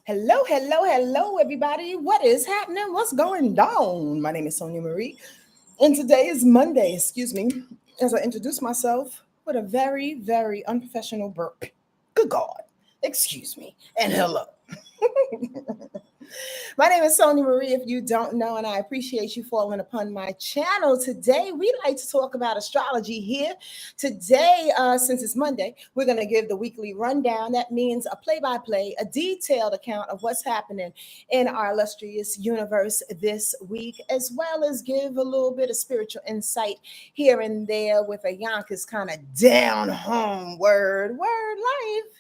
Hello, hello, hello, everybody. What is happening? What's going on? My name is SonjaMarie, and today is Monday. Excuse me, as I introduce myself with a very, very unprofessional burp. Good God. Excuse me, and hello. My name is Sonia Marie, if you don't know, and I appreciate you falling upon my channel. Today, we like to talk about astrology here. Today, since it's Monday, we're going to give the weekly rundown. That means a play-by-play, a detailed account of what's happening in our illustrious universe this week, as well as give a little bit of spiritual insight here and there with a Yonkers kind of down home word life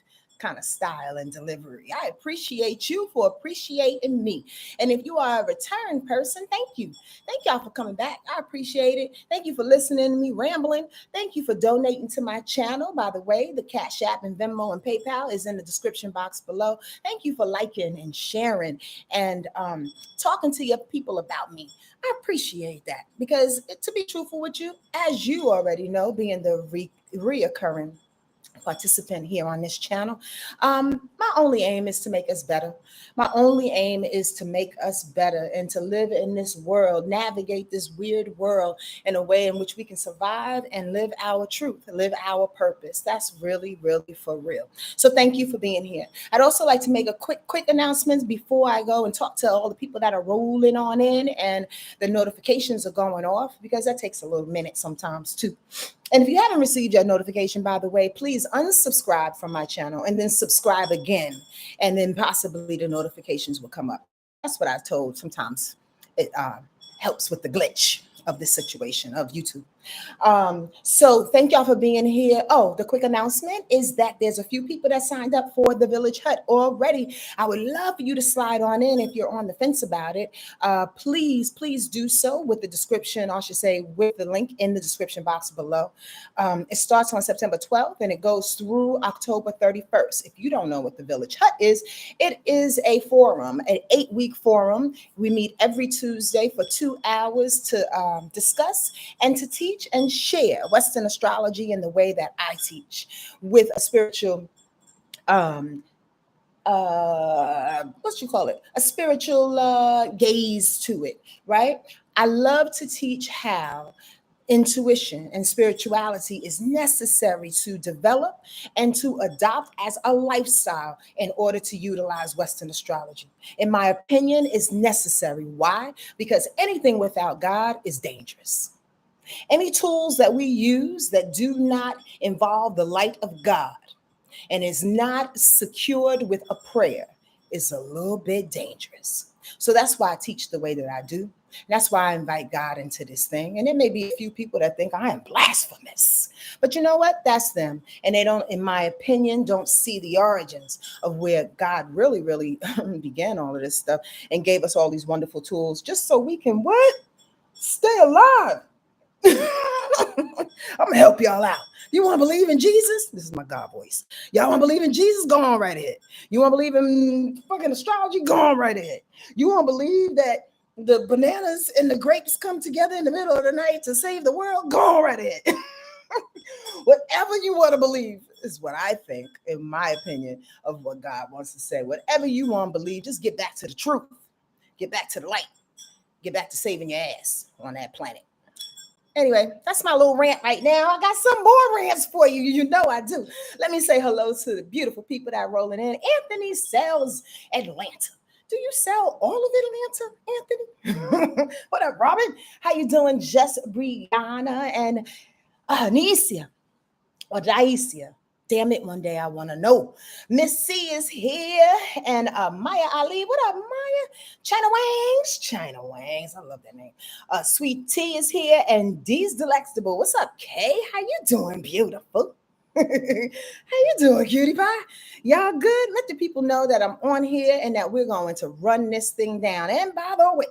kind of style and delivery. I appreciate you for appreciating me. And if you are a return person, thank you. Thank y'all for coming back. I appreciate it. Thank you for listening to me rambling. Thank you for donating to my channel. By the way, the Cash App and Venmo and PayPal is in the description box below. Thank you for liking and sharing and talking to your people about me. I appreciate that because to be truthful with you, as you already know, being the reoccurring participant here on this channel. My only aim is to make us better. My only aim is to make us better and to live in this world, navigate this weird world in a way in which we can survive and live our truth, live our purpose. That's really, really for real. So thank you for being here. I'd also like to make a quick announcement before I go and talk to all the people that are rolling on in and the notifications are going off because that takes a little minute sometimes too. And if you haven't received your notification, by the way, please unsubscribe from my channel and then subscribe again. And then possibly the notifications will come up. That's what I was told. Sometimes it helps with the glitch of this situation of YouTube. So thank y'all for being here. Oh, the quick announcement is that there's a few people that signed up for the Village Hut already. I would love for you to slide on in if you're on the fence about it. Please do so with the description, I should say, with the link in the description box below. It starts on September 12th and it goes through October 31st. If you don't know what the Village Hut is, it is a forum, an 8-week forum. We meet every Tuesday for 2 hours to discuss and to teach and share Western astrology in the way that I teach with a spiritual what you call it, a spiritual gaze to it, right? I love to teach how intuition and spirituality is necessary to develop and to adopt as a lifestyle in order to utilize Western astrology. In my opinion, is necessary. Why? Because anything without God is dangerous. Any tools that we use that do not involve the light of God and is not secured with a prayer is a little bit dangerous. So that's why I teach the way that I do. That's why I invite God into this thing. And there may be a few people that think I am blasphemous. But you know what? That's them. And they don't, in my opinion, don't see the origins of where God really, really began all of this stuff and gave us all these wonderful tools just so we can what? Stay alive. I'm gonna help y'all out. You want to believe in Jesus? This is my God voice. Y'all want to believe in Jesus? Go on right ahead. You want to believe in fucking astrology? Go on right ahead. You want to believe that the bananas and the grapes come together in the middle of the night to save the world? Go on right ahead. Whatever you want to believe is what I think, in my opinion, of what God wants to say. Whatever you want to believe, just get back to the truth. Get back to the light. Get back to saving your ass on that planet. Anyway, that's my little rant right now. I got some more rants for you. You know I do. Let me say hello to the beautiful people that are rolling in. Anthony sells Atlanta. Do you sell all of Atlanta, Anthony? What up, Robin? How you doing? Just Brianna and Nicia or Daisia. Damn it, one day I want to know. Miss C is here and Maya Ali. What up, Maya? China Wangs. I love that name. Sweet T is here and D's Delectable. What's up, Kay? How you doing, beautiful? How you doing, cutie pie? Y'all good? Let the people know that I'm on here and that we're going to run this thing down. And by the way,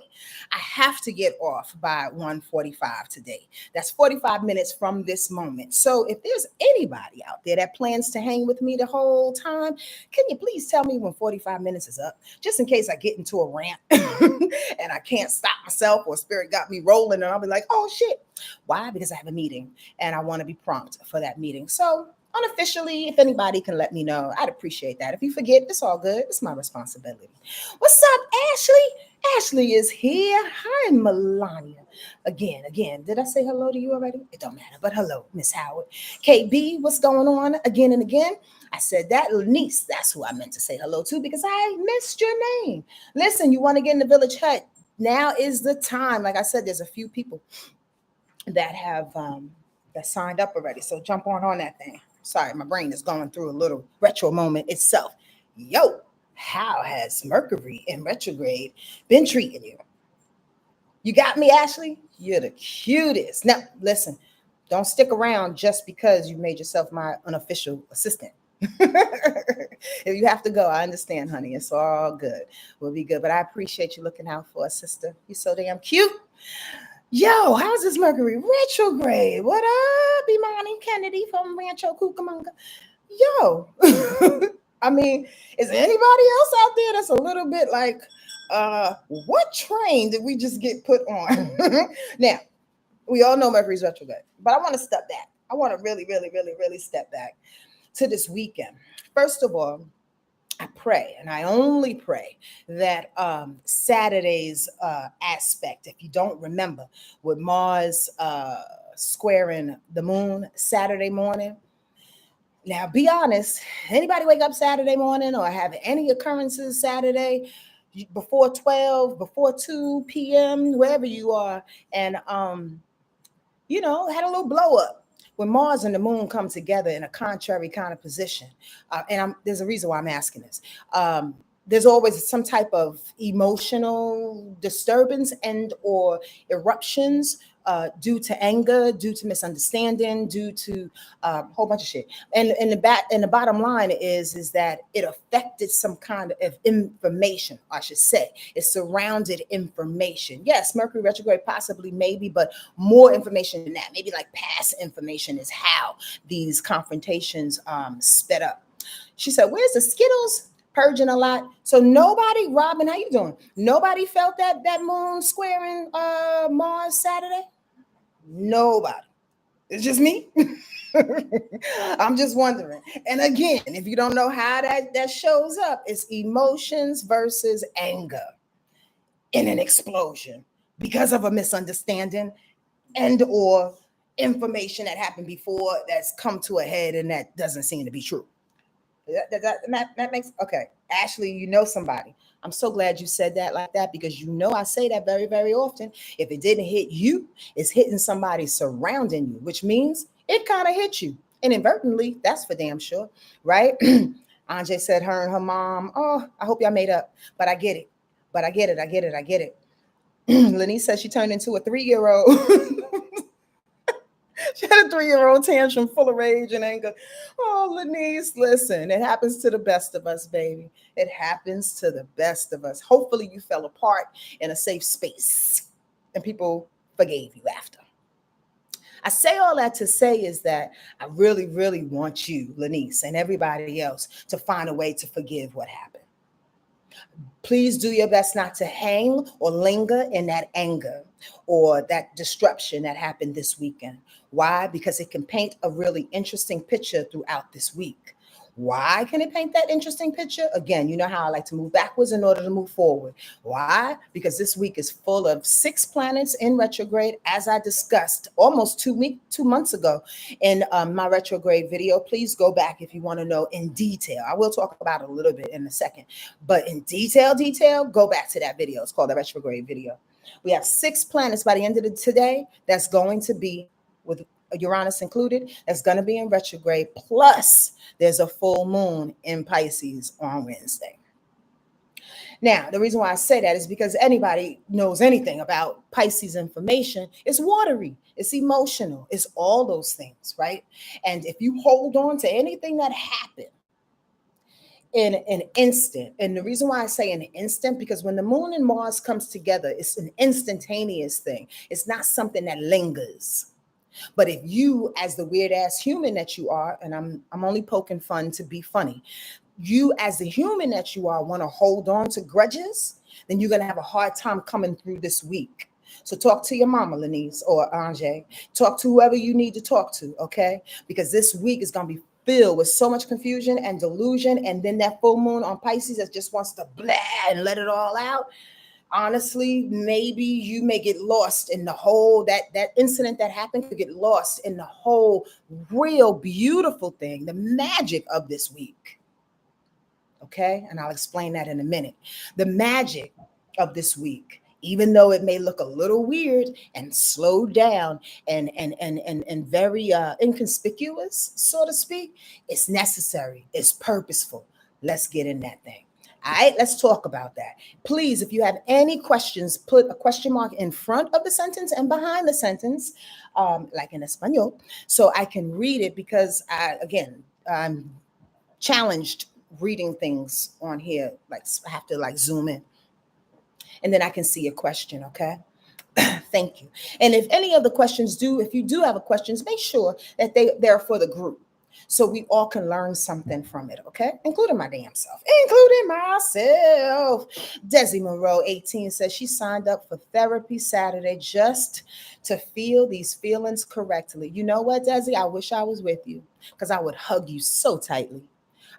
I have to get off by 1:45 today. That's 45 minutes from this moment. So if there's anybody out there that plans to hang with me the whole time, can you please tell me when 45 minutes is up? Just in case I get into a rant and I can't stop myself or spirit got me rolling and I'll be like, oh shit. Why? Because I have a meeting and I want to be prompt for that meeting. So unofficially, if anybody can let me know, I'd appreciate that. If you forget, it's all good. It's my responsibility. What's up, Ashley? Ashley is here. Hi, Melania. Again. Did I say hello to you already? It don't matter, but hello, Miss Howard. KB, what's going on? Again and again. I said that. Niece, that's who I meant to say hello to because I missed your name. Listen, you want to get in the village hut? Now is the time. Like I said, there's a few people that have that signed up already. So jump on that thing. Sorry, my brain is going through a little retro moment itself. Yo, how has Mercury in retrograde been treating you? You got me, Ashley? You're the cutest. Now, listen, don't stick around just because you made yourself my unofficial assistant. If you have to go, I understand, honey. It's all good. We'll be good. But I appreciate you looking out for us, sister. You're so damn cute. Yo, how's this Mercury retrograde? What up, Imani Kennedy from Rancho Cucamonga? Yo, I mean, is there anybody else out there that's a little bit like, what train did we just get put on? Now, we all know Mercury's retrograde, but I want to step back. I want to really step back to this weekend. First of all, I pray, and I only pray that Saturday's aspect, if you don't remember, with Mars squaring the moon Saturday morning. Now, be honest, anybody wake up Saturday morning or have any occurrences Saturday before 12, before 2 p.m., wherever you are, and, had a little blow up? When Mars and the moon come together in a contrary kind of position, there's a reason why I'm asking this. There's always some type of emotional disturbance and or eruptions due to anger, due to misunderstanding, due to a whole bunch of shit. And the bottom line is that it affected some kind of information, I should say. It surrounded information. Yes, Mercury retrograde possibly, maybe, but more information than that. Maybe like past information is how these confrontations sped up. She said, "Where's the Skittles?" Purging a lot. So nobody, Robin, how you doing? Nobody felt that moon squaring Mars Saturday? Nobody. It's just me. I'm just wondering. And again, if you don't know how that shows up, it's emotions versus anger in an explosion because of a misunderstanding and or information that happened before that's come to a head and that doesn't seem to be true. That makes okay. Ashley, you know somebody. I'm so glad you said that like that because I say that very, very often. If it didn't hit you, it's hitting somebody surrounding you, which means it kind of hit you inadvertently. That's for damn sure, right? Anjay said her and her mom. Oh, I hope y'all made up, but I get it. I get it. Lenise says she turned into a 3-year-old. She had a 3-year-old tantrum full of rage and anger. Oh, Lenise, listen, it happens to the best of us, baby. It happens to the best of us. Hopefully you fell apart in a safe space and people forgave you after. I say all that to say is that I really, really want you, Lenise, and everybody else to find a way to forgive what happened. Please do your best not to hang or linger in that anger or that disruption that happened this weekend. Why? Because it can paint a really interesting picture throughout this week. Why can it paint that interesting picture? Again, you know how I like to move backwards in order to move forward. Why? Because this week is full of 6 planets in retrograde, as I discussed almost 2 months ago in my retrograde video. Please go back if you want to know in detail. I will talk about it a little bit in a second, but in detail, go back to that video. It's called the retrograde video. We have 6 planets by the end of today that's going to be, with Uranus included, that's going to be in retrograde. Plus, there's a full moon in Pisces on Wednesday. Now, the reason why I say that is because anybody knows anything about Pisces information, it's watery, it's emotional, it's all those things, right? And if you hold on to anything that happened in an instant, and the reason why I say an instant, because when the moon and Mars comes together, it's an instantaneous thing. It's not something that lingers. But if you, as the weird ass human that you are, and I'm only poking fun to be funny, you as the human that you are want to hold on to grudges, then you're going to have a hard time coming through this week. So talk to your mama, Lenise, or Anjay. Talk to whoever you need to talk to, okay? Because this week is going to be filled with so much confusion and delusion. And then that full moon on Pisces that just wants to blah and let it all out. Honestly, maybe you may get lost in the whole that incident that happened could get lost in the whole real beautiful thing, the magic of this week. Okay, and I'll explain that in a minute. The magic of this week, even though it may look a little weird and slowed down and very inconspicuous, so to speak, it's necessary, it's purposeful. Let's get in that thing. All right, let's talk about that. Please, if you have any questions, put a question mark in front of the sentence and behind the sentence, like in Espanol, so I can read it because I'm challenged reading things on here. Like I have to like zoom in and then I can see your question. Okay. Thank you. And if any of the questions if you do have a questions, make sure that they're for the group, so we all can learn something from it, okay? Including my damn self, including myself. Desi Monroe, 18, says she signed up for therapy Saturday just to feel these feelings correctly. You know what, Desi? I wish I was with you because I would hug you so tightly.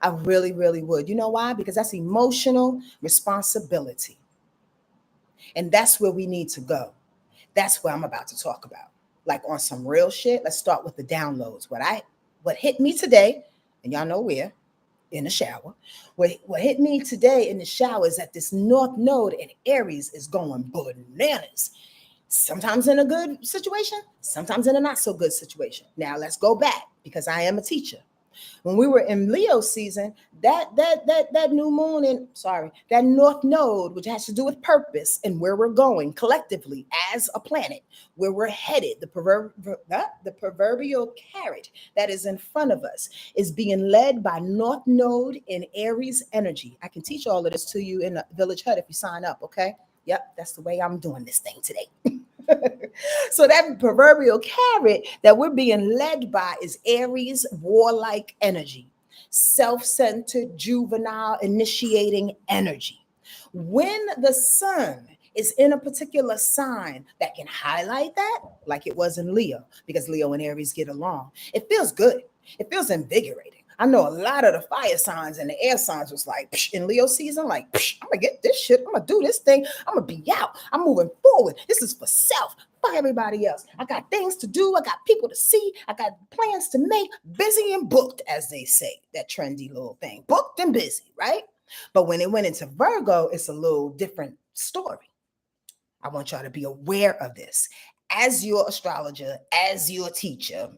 I really, really would. You know why? Because that's emotional responsibility. And that's where we need to go. That's what I'm about to talk about. Like on some real shit. Let's start with the downloads. What hit me today, and y'all know where, in the shower. What hit me today in the shower is that this North Node in Aries is going bananas. Sometimes in a good situation, sometimes in a not so good situation. Now let's go back because I am a teacher. When we were in Leo season, that new moon that North Node, which has to do with purpose and where we're going collectively as a planet, where we're headed, the proverbial carrot that is in front of us is being led by North Node in Aries energy. I can teach all of this to you in the Village Hut if you sign up, okay? Yep, that's the way I'm doing this thing today. So that proverbial carrot that we're being led by is Aries warlike energy, self-centered, juvenile, initiating energy. When the sun is in a particular sign that can highlight that, like it was in Leo, because Leo and Aries get along, it feels good. It feels invigorating. I know a lot of the fire signs and the air signs was like, psh, in Leo season, like, psh, I'm gonna get this shit. I'm gonna do this thing. I'm gonna be out. I'm moving forward. This is for self. Fuck everybody else. I got things to do. I got people to see. I got plans to make. Busy and booked, as they say, that trendy little thing. Booked and busy, right? But when it went into Virgo, it's a little different story. I want y'all to be aware of this. As your astrologer, as your teacher,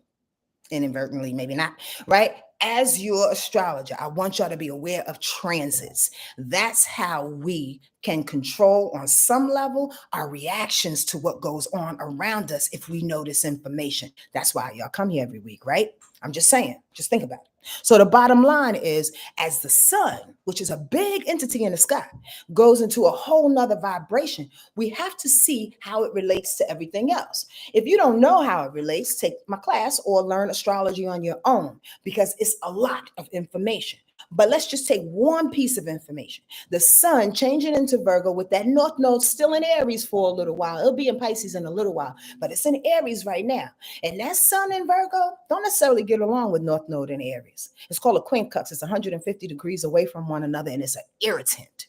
inadvertently, maybe not, right? As your astrologer, I want y'all to be aware of transits. That's how we can control on some level our reactions to what goes on around us if we know this information. That's why y'all come here every week, right? I'm just saying, just think about it. So the bottom line is, as the sun, which is a big entity in the sky, goes into a whole nother vibration, we have to see how it relates to everything else. If you don't know how it relates, take my class or learn astrology on your own, because it's a lot of information. But let's just take one piece of information. The sun changing into Virgo with that North Node still in Aries for a little while. It'll be in Pisces in a little while, but it's in Aries right now. And that sun in Virgo don't necessarily get along with North Node in Aries. It's called a quincunx. It's 150 degrees away from one another, and it's an irritant.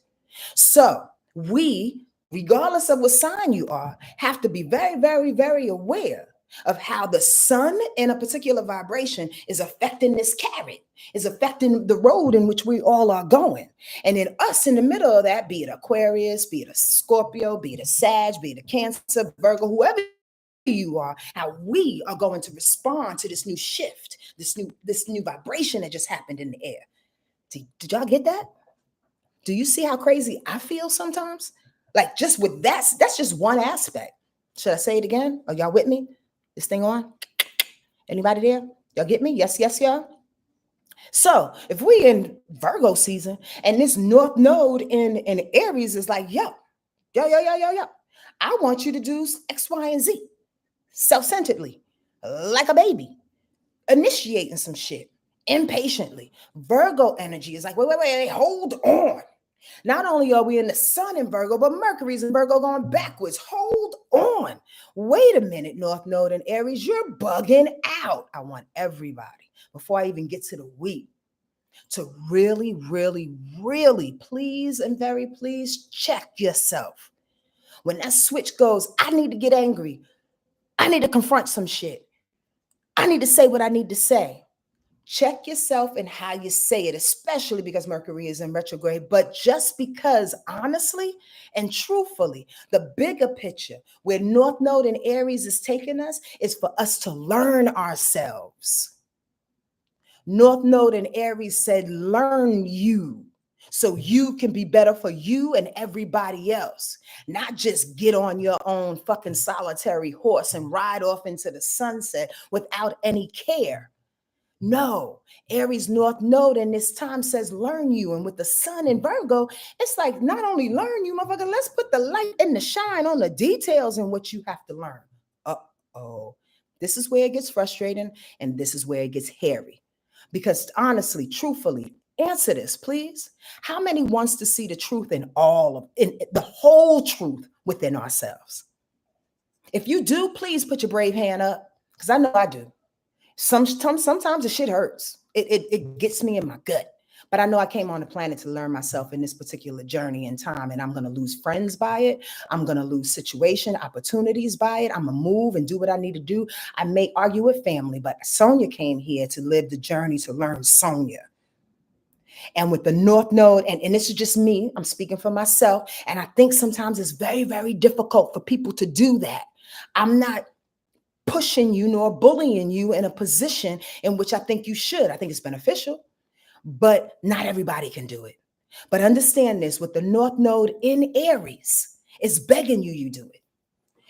So we, regardless of what sign you are, have to be very, very, very aware of how the sun in a particular vibration is affecting this carrot, is affecting the road in which we all are going. And then us in the middle of that, be it Aquarius, be it a Scorpio, be it a Sag, be it a Cancer, Virgo, whoever you are, how we are going to respond to this new shift, this new vibration that just happened in the air. Did y'all get that? Do you see how crazy I feel sometimes? Like just with that's just one aspect. Should I say it again? Are y'all with me? This thing on? Anybody there? Y'all get me? Yes, yes, y'all. So if we in Virgo season and this North Node in Aries is like, yo, I want you to do X, Y, and Z self-centeredly, like a baby, initiating some shit impatiently. Virgo energy is like, wait, hold on. Not only are we in the sun in Virgo, but Mercury's in Virgo going backwards. Hold on. Wait a minute, North Node and Aries, you're bugging out. I want everybody before I even get to the we, to really, really, really please and very please check yourself. When that switch goes, I need to get angry. I need to confront some shit. I need to say what I need to say. Check yourself and how you say it, especially because Mercury is in retrograde, but just because honestly and truthfully, the bigger picture where North Node in Aries is taking us is for us to learn ourselves. North Node in Aries said, learn you so you can be better for you and everybody else. Not just get on your own fucking solitary horse and ride off into the sunset without any care. No, Aries North Node in this time says learn you. And with the sun in Virgo, it's like not only learn you, motherfucker, let's put the light and the shine on the details in what you have to learn. Uh-oh. This is where it gets frustrating and this is where it gets hairy. Because honestly, truthfully, answer this, please. How many wants to see the truth in the whole truth within ourselves? If you do, please put your brave hand up, because I know I do. Sometimes the shit hurts. It gets me in my gut. But I know I came on the planet to learn myself in this particular journey in time, and I'm going to lose friends by it. I'm going to lose opportunities by it. I'm going to move and do what I need to do. I may argue with family, but Sonja came here to live the journey to learn Sonja. And with the North Node, and this is just me, I'm speaking for myself, and I think sometimes it's very, very difficult for people to do that. I'm not pushing you nor bullying you in a position in which I think you should. I think it's beneficial, but not everybody can do it. But understand this, with the North Node in Aries, it's begging you do it.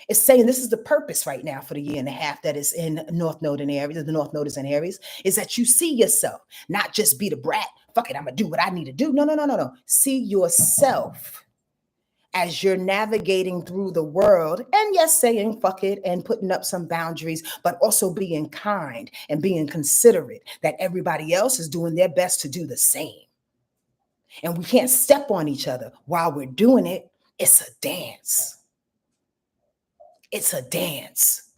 It's saying this is the purpose right now for the year and a half that is in North Node in Aries, the North Node is in Aries, is that you see yourself, not just be the brat, fuck it, I'm gonna do what I need to do. No. See yourself as you're navigating through the world, and yes, saying fuck it and putting up some boundaries, but also being kind and being considerate that everybody else is doing their best to do the same. And we can't step on each other while we're doing it. It's a dance. It's a dance.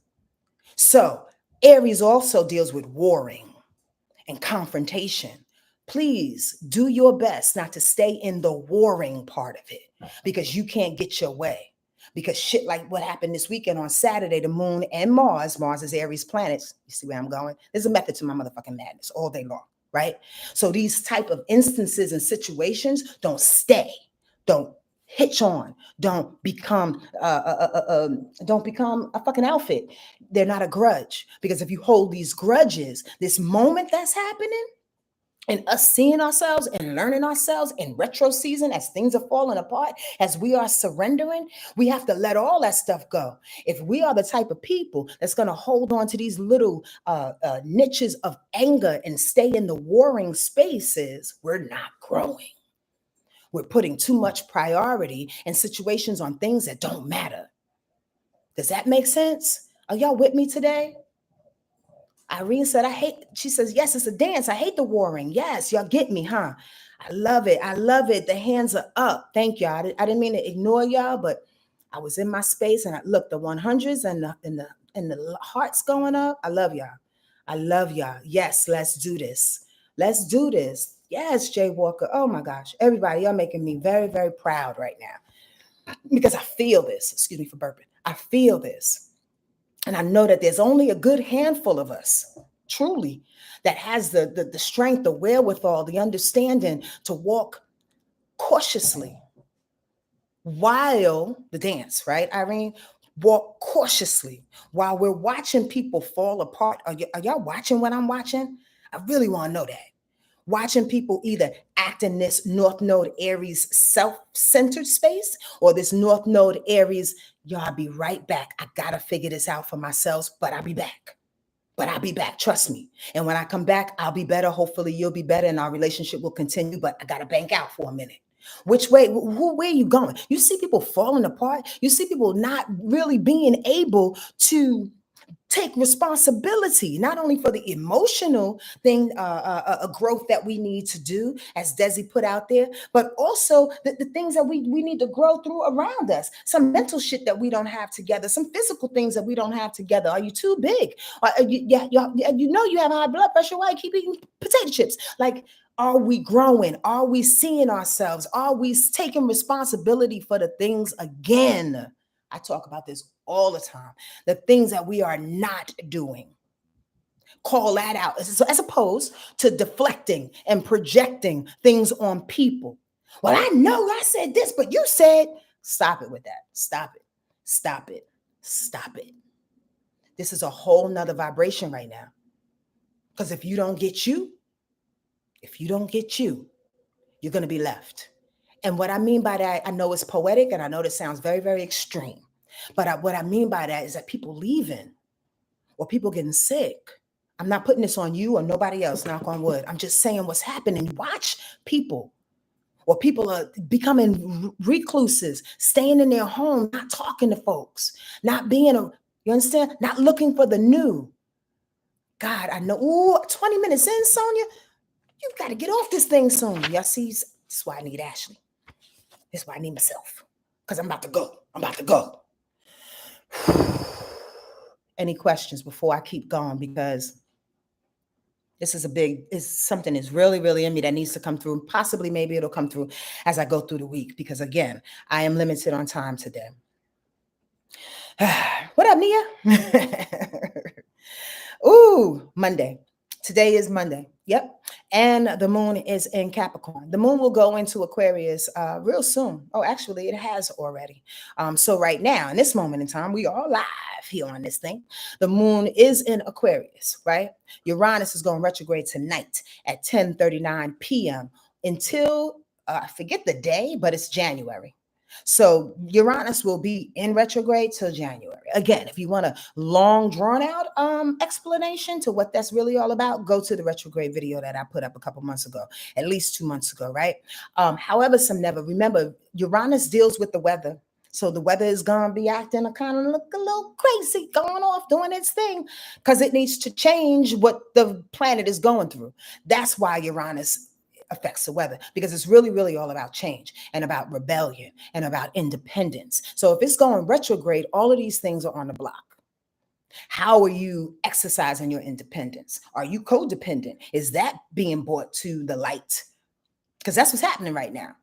So Aries also deals with warring and confrontation. Please do your best not to stay in the warring part of it, because you can't get your way. Because shit like what happened this weekend on Saturday, the moon and Mars is Aries planets. You see where I'm going? There's a method to my motherfucking madness all day long, right? So these type of instances and situations don't stay. Don't hitch on. Don't become a fucking outfit. They're not a grudge. Because if you hold these grudges, this moment that's happening, and us seeing ourselves and learning ourselves in retro season as things are falling apart, as we are surrendering, we have to let all that stuff go. If we are the type of people that's going to hold on to these little niches of anger and stay in the warring spaces, we're not growing. We're putting too much priority and situations on things that don't matter. Does that make sense? Are y'all with me today? Irene said, she says, yes, it's a dance. I hate the warring. Yes, y'all get me, huh? I love it. I love it. The hands are up. Thank y'all. I didn't mean to ignore y'all, but I was in my space and look, the 100s and the hearts going up. I love y'all. I love y'all. Yes, let's do this. Let's do this. Yes, Jay Walker. Oh my gosh. Everybody, y'all making me very, very proud right now, because I feel this. Excuse me for burping. I feel this. And I know that there's only a good handful of us, truly, that has the strength, the wherewithal, the understanding to walk cautiously while the dance, right, Irene? Walk cautiously while we're watching people fall apart. Are y'all watching what I'm watching? I really want to know that. Watching people either act in this North Node Aries self-centered space or this North Node Aries, y'all be right back. I got to figure this out for myself, but I'll be back. Trust me. And when I come back, I'll be better. Hopefully you'll be better and our relationship will continue, but I got to bank out for a minute. Which way, where are you going? You see people falling apart. You see people not really being able to take responsibility, not only for the emotional thing, growth that we need to do, as Desi put out there, but also the things that we need to grow through around us. Some mental shit that we don't have together, some physical things that we don't have together. Are you too big? You know you have high blood pressure. Why you keep eating potato chips? Like, are we growing? Are we seeing ourselves? Are we taking responsibility for the things again? I talk about this all the time. The things that we are not doing. Call that out as opposed to deflecting and projecting things on people. Well, I know I said this, but you said, stop it with that. Stop it. Stop it. Stop it. This is a whole nother vibration right now. Because if you don't get you, you're going to be left. And what I mean by that, I know it's poetic and I know this sounds very, very extreme. But what I mean by that is that people leaving or people getting sick. I'm not putting this on you or nobody else, knock on wood. I'm just saying what's happening. Watch people, or people are becoming recluses, staying in their home, not talking to folks, not being you understand? Not looking for the new. God, I know. Ooh, 20 minutes in, Sonia, you've got to get off this thing soon. Y'all see, this is why I need Ashley. This is why I need myself. Because I'm about to go. Any questions before I keep going? Because this is something that's really, really in me that needs to come through. Possibly, maybe it'll come through as I go through the week. Because again, I am limited on time today. What up, Nia? Ooh, Monday. Today is Monday. Yep. And the moon is in Capricorn. The moon will go into Aquarius real soon. Oh, actually, it has already. So right now, in this moment in time, we are live here on this thing. The moon is in Aquarius, right? Uranus is going retrograde tonight at 10:39 p.m. until, I forget the day, but it's January. So Uranus will be in retrograde till January. Again, if you want a long drawn out explanation to what that's really all about, go to the retrograde video that I put up a couple months ago, at least 2 months ago, right? However, remember, Uranus deals with the weather. So the weather is going to be acting kind of look a little crazy, going off, doing its thing, because it needs to change what the planet is going through. That's why Uranus affects the weather, because it's really, really all about change and about rebellion and about independence. So if it's going retrograde, all of these things are on the block. How are you exercising your independence? Are you codependent? Is that being brought to the light? Because that's what's happening right now.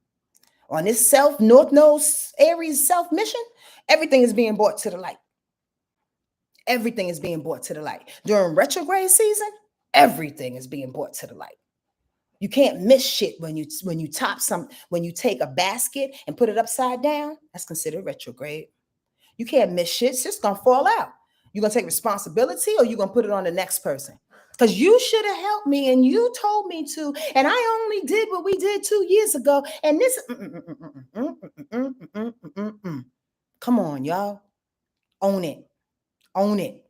On this North Node Aries self mission, everything is being brought to the light. Everything is being brought to the light. During retrograde season, everything is being brought to the light. You can't miss shit when you take a basket and put it upside down. That's considered retrograde. You can't miss shit. It's just gonna fall out. You're gonna take responsibility, or you're gonna put it on the next person. Because you should have helped me and you told me to, and I only did what we did 2 years ago. And this, come on, y'all. Own it. Own it.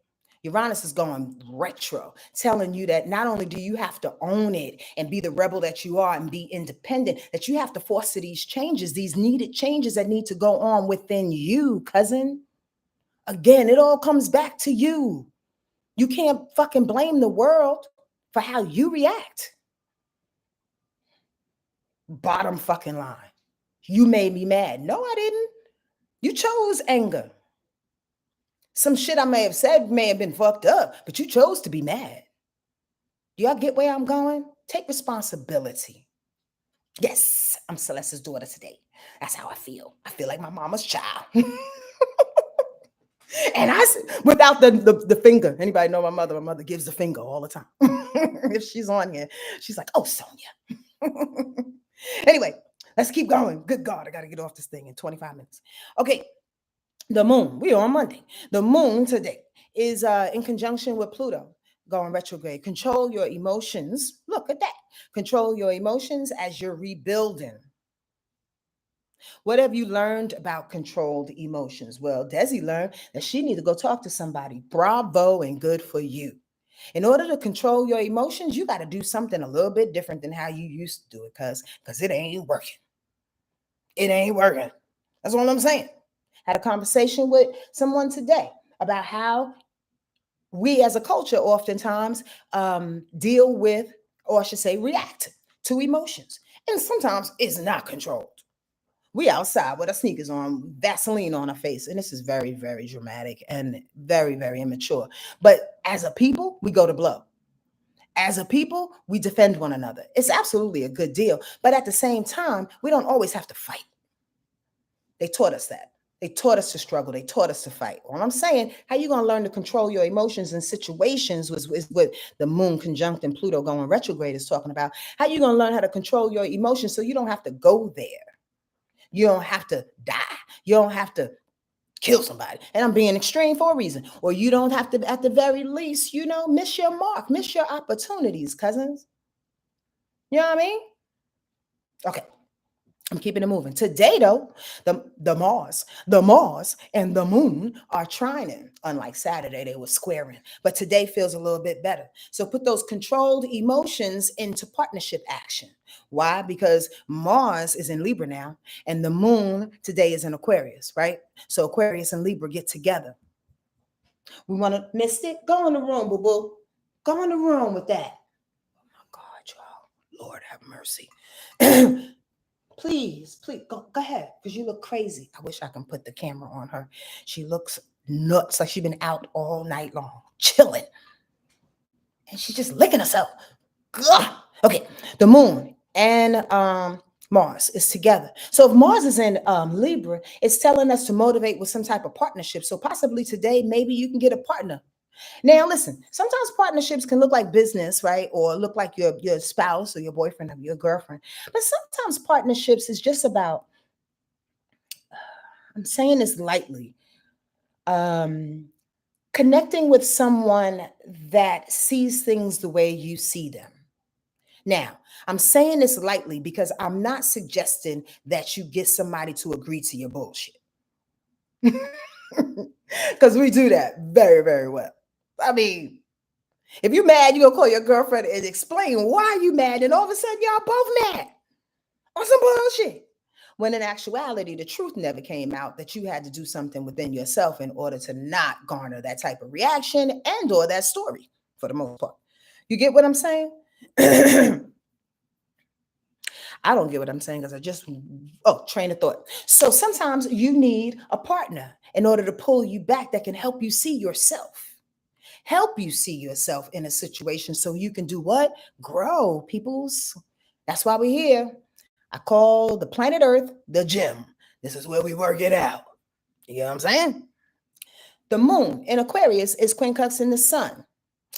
Uranus is going retro, telling you that not only do you have to own it and be the rebel that you are and be independent, that you have to foster these changes, these needed changes that need to go on within you, cousin. Again, it all comes back to you. You can't fucking blame the world for how you react. Bottom fucking line. You made me mad. No, I didn't. You chose anger. Some shit I may have said may have been fucked up, but you chose to be mad. Do y'all get where I'm going? Take responsibility. Yes, I'm Celeste's daughter today. That's how I feel. I feel like my mama's child. And without the finger. Anybody know my mother? My mother gives the finger all the time. If she's on here, she's like, oh, Sonia. Anyway, let's keep going. Good God, I got to get off this thing in 25 minutes. Okay. The moon, we are on Monday. The moon today is in conjunction with Pluto going retrograde. Control your emotions. Look at that. Control your emotions as you're rebuilding. What have you learned about controlled emotions? Well, Desi learned that she needs to go talk to somebody. Bravo and good for you. In order to control your emotions, you got to do something a little bit different than how you used to do it, because it ain't working. It ain't working. That's what I'm saying. Had a conversation with someone today about how we as a culture oftentimes deal with, or I should say, react to emotions. And sometimes it's not controlled. We outside with our sneakers on, Vaseline on our face. And this is very, very dramatic and very, very immature. But as a people, we go to blow. As a people, we defend one another. It's absolutely a good deal. But at the same time, we don't always have to fight. They taught us that. They taught us to struggle. They taught us to fight. All I'm saying, how you going to learn to control your emotions in situations was what the moon conjunct and Pluto going retrograde is talking about. How you going to learn how to control your emotions so you don't have to go there? You don't have to die. You don't have to kill somebody. And I'm being extreme for a reason. Or you don't have to, at the very least, miss your mark, miss your opportunities, cousins. You know what I mean? Okay. I'm keeping it moving. Today, though, the Mars and the moon are trining. Unlike Saturday, they were squaring. But today feels a little bit better. So put those controlled emotions into partnership action. Why? Because Mars is in Libra now, and the moon today is in Aquarius, right? So Aquarius and Libra get together. We want to miss it? Go in the room, boo-boo. Go in the room with that. Oh, my God, y'all. Lord have mercy. Please, go ahead, because you look crazy. I wish I can put the camera on her. She looks nuts, like she's been out all night long, chilling. And she's just licking herself. Ugh. Okay, the moon and Mars is together. So if Mars is in Libra, it's telling us to motivate with some type of partnership. So possibly today, maybe you can get a partner. Now, listen, sometimes partnerships can look like business, right? Or look like your spouse or your boyfriend or your girlfriend. But sometimes partnerships is just about, I'm saying this lightly, connecting with someone that sees things the way you see them. Now, I'm saying this lightly because I'm not suggesting that you get somebody to agree to your bullshit. Because we do that very, very well. I mean, if you're mad, you're going to call your girlfriend and explain why you mad. And all of a sudden, y'all both mad on some bullshit. When in actuality, the truth never came out that you had to do something within yourself in order to not garner that type of reaction and or that story for the most part. You get what I'm saying? I don't get what I'm saying because train of thought. So sometimes you need a partner in order to pull you back that can help you see yourself. Help you see yourself in a situation so you can do what? Grow, peoples. That's why we're here. I call the planet Earth the gym. This is where we work it out. You know what I'm saying? The moon in Aquarius is quincunxing the sun.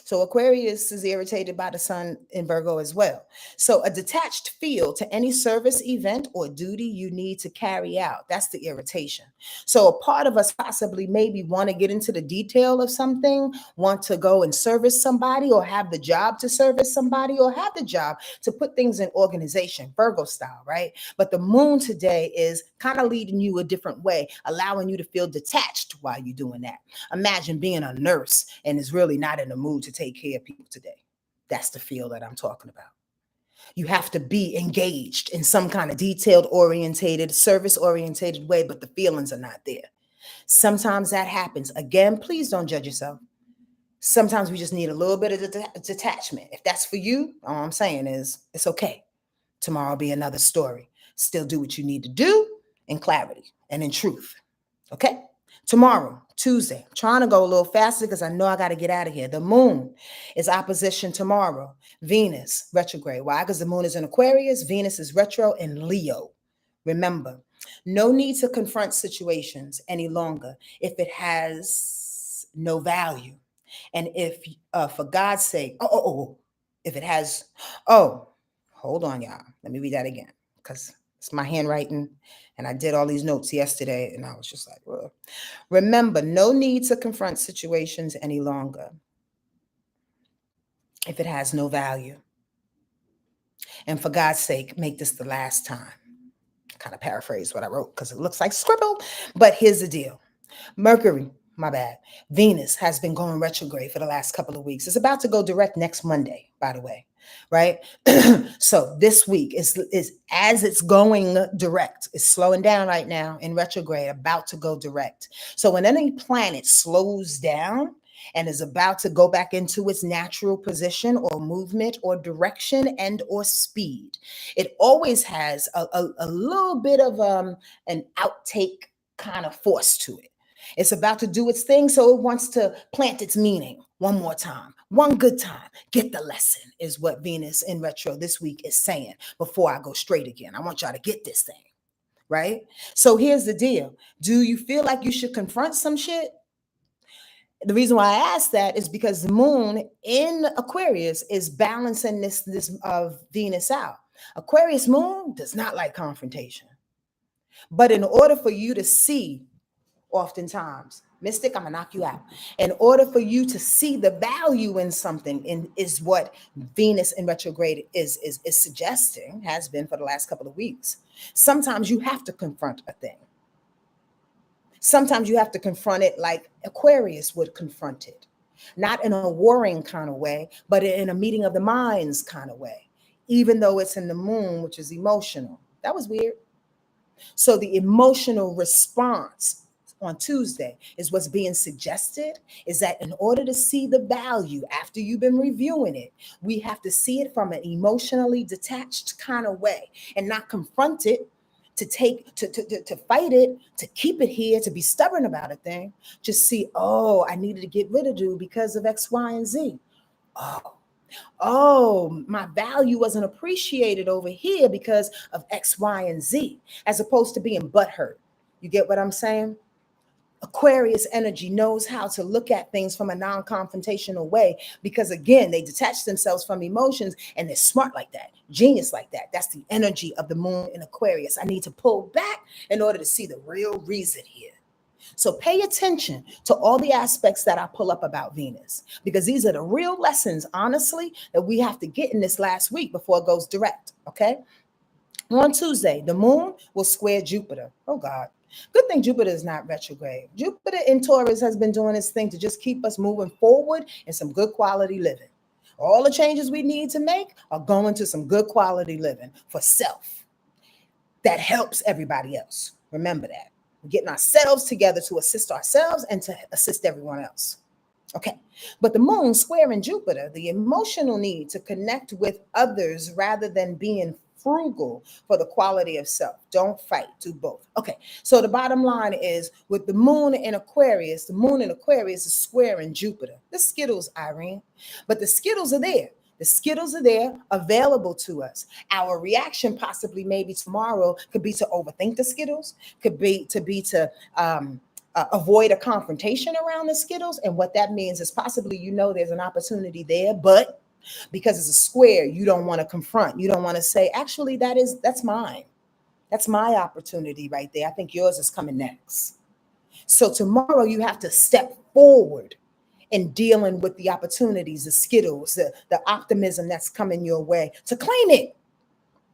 So Aquarius is irritated by the sun in Virgo as well. So a detached feel to any service, event, or duty you need to carry out. That's the irritation. So a part of us possibly maybe want to get into the detail of something, want to go and service somebody or have the job to service somebody or have the job to put things in organization, Virgo style, right? But the moon today is kind of leading you a different way, allowing you to feel detached while you're doing that. Imagine being a nurse and is really not in the mood to take care of people today. That's the feel that I'm talking about. You have to be engaged in some kind of detailed orientated, service orientated way, but the feelings are not there. Sometimes that happens. Again, please don't judge yourself. Sometimes we just need a little bit of detachment. If that's for you, all I'm saying is it's okay. Tomorrow will be another story. Still do what you need to do in clarity and in truth. Okay? Tomorrow, Tuesday, I'm trying to go a little faster because I know I got to get out of here. The moon is opposition tomorrow. Venus, retrograde. Why? Because the moon is in Aquarius. Venus is retro in Leo. Remember, no need to confront situations any longer if it has no value. And if, for God's sake, if it has, hold on, y'all. Let me read that again because it's my handwriting. And I did all these notes yesterday and I was just like, well, remember, no need to confront situations any longer if it has no value. And for God's sake, make this the last time. Kind of paraphrase what I wrote because it looks like scribble, but here's the deal. Mercury, my bad. Venus has been going retrograde for the last couple of weeks. It's about to go direct next Monday, by the way, right? So this week is as it's going direct. It's slowing down right now in retrograde, about to go direct. So when any planet slows down, and is about to go back into its natural position or movement or direction and or speed. It always has a little bit of an outtake kind of force to it. It's about to do its thing, so it wants to plant its meaning one more time, one good time. Get the lesson is what Venus in retro this week is saying before I go straight again. I want y'all to get this thing, right? So here's the deal. Do you feel like you should confront some shit? The reason why I ask that is because the moon in Aquarius is balancing this of Venus out. Aquarius moon does not like confrontation. But in order for you to see, oftentimes, Mystic, I'm gonna knock you out. In order for you to see the value in something, is what Venus in retrograde is suggesting, has been for the last couple of weeks. Sometimes you have to confront a thing. Sometimes you have to confront it like Aquarius would confront it, not in a warring kind of way, but in a meeting of the minds kind of way, even though it's in the moon, which is emotional. That was weird. So the emotional response on Tuesday is what's being suggested, is that in order to see the value after you've been reviewing it, we have to see it from an emotionally detached kind of way and not confront it, to fight it, to keep it here, to be stubborn about a thing. Just see, oh, I needed to get rid of you because of X, Y, and Z. Oh, my value wasn't appreciated over here because of X, Y, and Z, as opposed to being butthurt. You get what I'm saying? Aquarius energy knows how to look at things from a non-confrontational way because, again, they detach themselves from emotions and they're smart like that, genius like that. That's the energy of the moon in Aquarius. I need to pull back in order to see the real reason here. So pay attention to all the aspects that I pull up about Venus, because these are the real lessons, honestly, that we have to get in this last week before it goes direct, okay? On Tuesday, the moon will square Jupiter. Oh, God. Good thing Jupiter is not retrograde. Jupiter in Taurus has been doing its thing to just keep us moving forward in some good quality living. All the changes we need to make are going to some good quality living for self. That helps everybody else. Remember that. We're getting ourselves together to assist ourselves and to assist everyone else. Okay, but the moon squaring Jupiter, the emotional need to connect with others rather than being frugal for the quality of self. Don't fight, do both. Okay, so the bottom line is, with the moon in Aquarius, the moon in Aquarius is squaring Jupiter. The Skittles, Irene, but the Skittles are there. The Skittles are there, available to us. Our reaction possibly maybe tomorrow could be to overthink the Skittles, could be to avoid a confrontation around the Skittles. And what that means is possibly, there's an opportunity there, but because it's a square, you don't want to confront. You don't want to say, actually, that's mine. That's my opportunity right there. I think yours is coming next. So tomorrow you have to step forward in dealing with the opportunities, the Skittles, the optimism that's coming your way, to claim it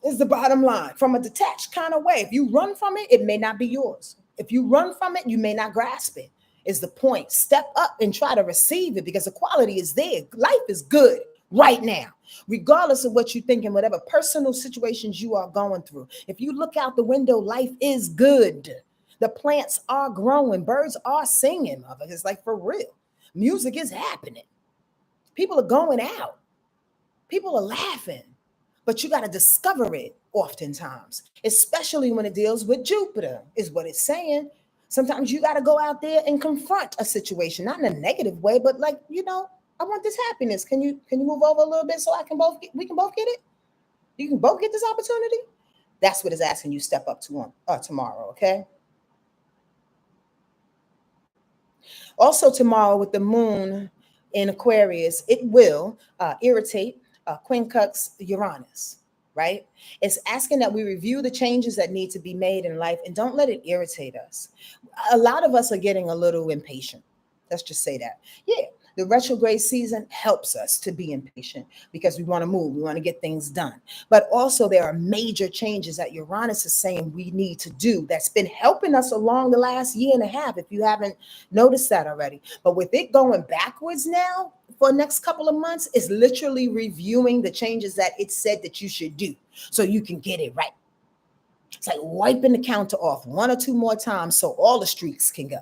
is the bottom line from a detached kind of way. If you run from it, it may not be yours. If you run from it, you may not grasp it, is the point. Step up and try to receive it, because the quality is there. Life is good right now, regardless of what you think and whatever personal situations you are going through. If you look out the window, life is good. The plants are growing. Birds are singing. It's like, for real. Music is happening. People are going out. People are laughing. But you got to discover it oftentimes, especially when it deals with Jupiter, is what it's saying. Sometimes you got to go out there and confront a situation, not in a negative way, but like, I want this happiness. Can you move over a little bit so we can both get it? You can both get this opportunity. That's what it's asking you step up to on tomorrow, okay? Also tomorrow with the moon in Aquarius, it will irritate quincux Uranus, right? It's asking that we review the changes that need to be made in life and don't let it irritate us. A lot of us are getting a little impatient. Let's just say that. Yeah, the retrograde season helps us to be impatient because we want to move, we want to get things done. But also there are major changes that Uranus is saying we need to do that's been helping us along the last year and a half, if you haven't noticed that already. But with it going backwards now for the next couple of months, is literally reviewing the changes that it said that you should do so you can get it right. It's like wiping the counter off one or two more times so all the streaks can go.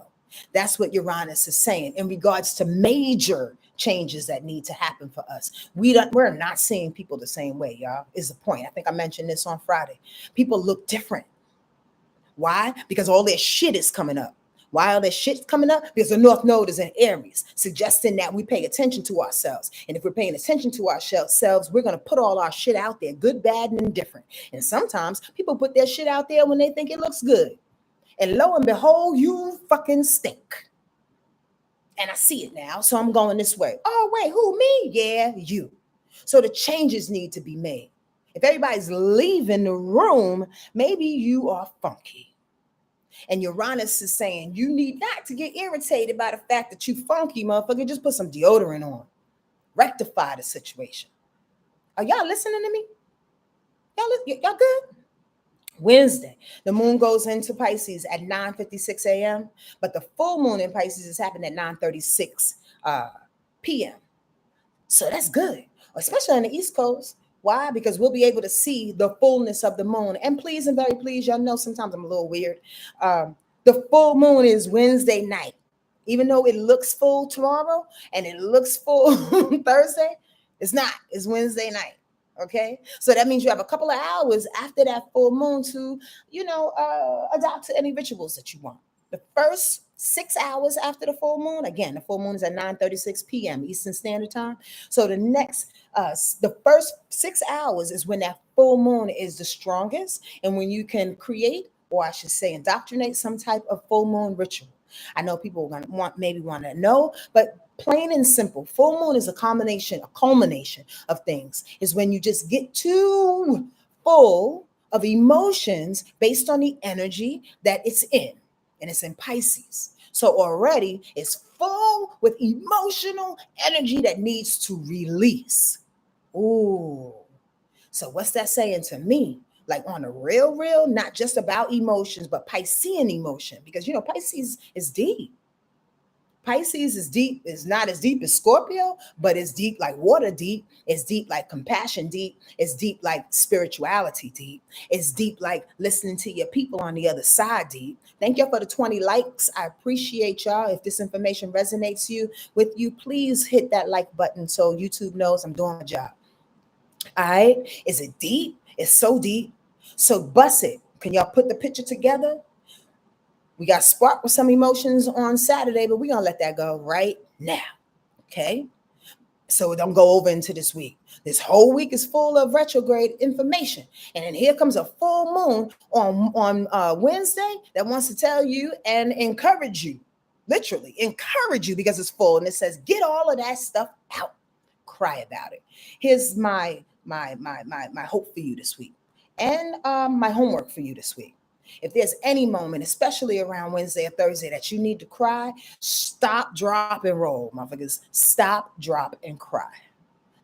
That's what Uranus is saying in regards to major changes that need to happen for us. We're not seeing people the same way, y'all, is the point. I think I mentioned this on Friday. People look different. Why? Because all their shit is coming up. Why all that shit's coming up? Because the North Node is in Aries, suggesting that we pay attention to ourselves. And if we're paying attention to ourselves, we're going to put all our shit out there, good, bad, and indifferent. And sometimes people put their shit out there when they think it looks good. And lo and behold, you fucking stink. And I see it now, so I'm going this way. Oh, wait, who, me? Yeah, you. So the changes need to be made. If everybody's leaving the room, maybe you are funky. And Uranus is saying you need not to get irritated by the fact that you funky, motherfucker. Just put some deodorant on. Rectify the situation. Are y'all listening to me? Y'all good? Wednesday, the moon goes into Pisces at 9:56 a.m., but the full moon in Pisces is happening at 9:36 p.m. So that's good, especially on the East Coast. Why? Because we'll be able to see the fullness of the moon. And please and very please, y'all know sometimes I'm a little weird. The full moon is Wednesday night. Even though it looks full tomorrow and it looks full Thursday, it's not. It's Wednesday night. Okay, so that means you have a couple of hours after that full moon to, adopt to any rituals that you want. The first 6 hours after the full moon, again, the full moon is at 9:36 p.m. Eastern Standard Time. So the first 6 hours is when that full moon is the strongest and when you can create, or I should say, indoctrinate some type of full moon ritual. I know people are going to want to know, but plain and simple, full moon is a culmination of things. Is when you just get too full of emotions based on the energy that it's in, and it's in Pisces. So already it's full with emotional energy that needs to release. Ooh. So what's that saying to me? Like on a real, not just about emotions, but Piscean emotion, because Pisces is deep. Pisces is deep. It's not as deep as Scorpio, but it's deep like water deep. It's deep like compassion deep. It's deep like spirituality deep. It's deep like listening to your people on the other side deep. Thank you for the 20 likes. I appreciate y'all. If this information resonates with you, please hit that like button so YouTube knows I'm doing my job. All right. Is it deep? It's so deep. So bust it. Can y'all put the picture together? We got sparked with some emotions on Saturday, but we're going to let that go right now. Okay. So don't go over into this week. This whole week is full of retrograde information. And then here comes a full moon on Wednesday that wants to tell you and encourage you, literally encourage you, because it's full. And it says, get all of that stuff out. Cry about it. Here's my hope for you this week, and my homework for you this week. If there's any moment, especially around Wednesday or Thursday, that you need to cry, stop, drop, and roll, motherfuckers. Stop, drop, and cry.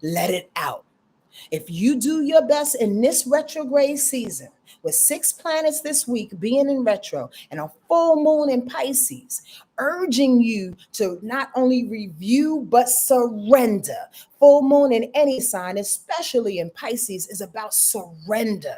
Let it out. If you do your best in this retrograde season, with 6 planets this week being in retro and a full moon in Pisces, urging you to not only review, but surrender. Full moon in any sign, especially in Pisces, is about surrender.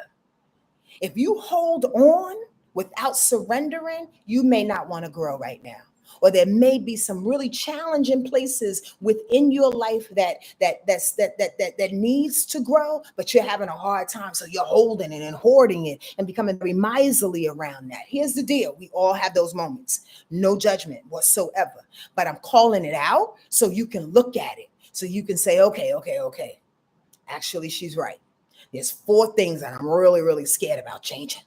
If you hold on without surrendering, you may not want to grow right now. Or there may be some really challenging places within your life that needs to grow, but you're having a hard time. So you're holding it and hoarding it and becoming very miserly around that. Here's the deal. We all have those moments. No judgment whatsoever. But I'm calling it out so you can look at it. So you can say, okay. Actually, she's right. There's 4 things that I'm really, really scared about changing.